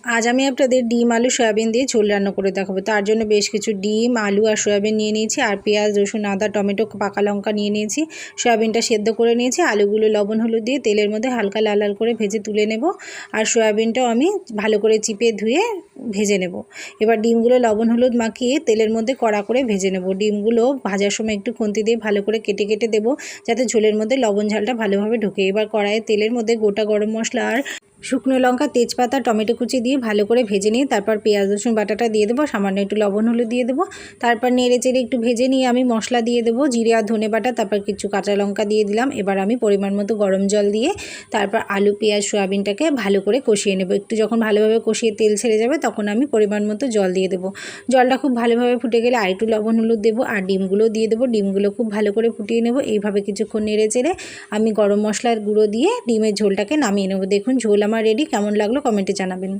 আজ আমি আপনাদের ডিম আলু সয়াবিন দিয়ে ঝোল রান্না করে দেখাবো। তার জন্য বেশ কিছু ডিম, আলু আর সয়াবিন নিয়ে নিয়েছি, আর পেঁয়াজ, রসুন, আদা, টমেটো, পাকা লঙ্কা নিয়ে নিয়েছি। সয়াবিনটা সেদ্ধ করে নিয়েছি। আলুগুলো লবণ হলুদ দিয়ে তেলের মধ্যে হালকা লাল লাল করে ভেজে তুলে নেব। আর সয়াবিনটাও আমি ভালো করে চিপে ধুয়ে ভেজে নেব। এবার ডিমগুলো লবণ হলুদ মাখিয়ে তেলের মধ্যে কড়া করে ভেজে নেব। ডিমগুলো ভাজার সময় একটু খুন্তি দিয়ে ভালো করে কেটে কেটে দেবো, যাতে ঝোলের মধ্যে লবণ ঝালটা ভালোভাবে ঢোকে। এবার কড়াইয়ে তেলের মধ্যে গোটা গরম মশলা আর শুকনো লঙ্কা, তেজপাতা, টমেটো কুচি দিয়ে ভালো করে ভেজে নিয়ে তারপর পেঁয়াজ রসুন বাটাটা দিয়ে দেবো, সামান্য একটু লবণ হলুদ দিয়ে দেবো। তারপর নেড়ে চেড়ে একটু ভেজে নিয়ে আমি মশলা দিয়ে দেবো, জিরে আর ধনে বাটা, তারপর কিছু কাঁচা লঙ্কা দিয়ে দিলাম। এবার আমি পরিমাণ মতো গরম জল দিয়ে তারপর আলু, পেঁয়াজ, সয়াবিনটাকে ভালো করে কষিয়ে নেব। একটু যখন ভালোভাবে কষিয়ে তেল ছেড়ে যাবে তখন আমি পরিমাণ মতো জল দিয়ে দেবো। জলটা খুব ভালোভাবে ফুটে গেলে আরেকটু লবণ হলুদ দেবো আর ডিমগুলো দিয়ে দেবো। ডিমগুলো খুব ভালো করে ফুটিয়ে নেব। এইভাবে কিছুক্ষণ নেড়ে চেড়ে আমি গরম মশলার গুঁড়ো দিয়ে ডিমের ঝোলটাকে নামিয়ে নেব। দেখুন ঝোল আমার রেডি। কেমন লাগলো কমেন্টে জানাবেন।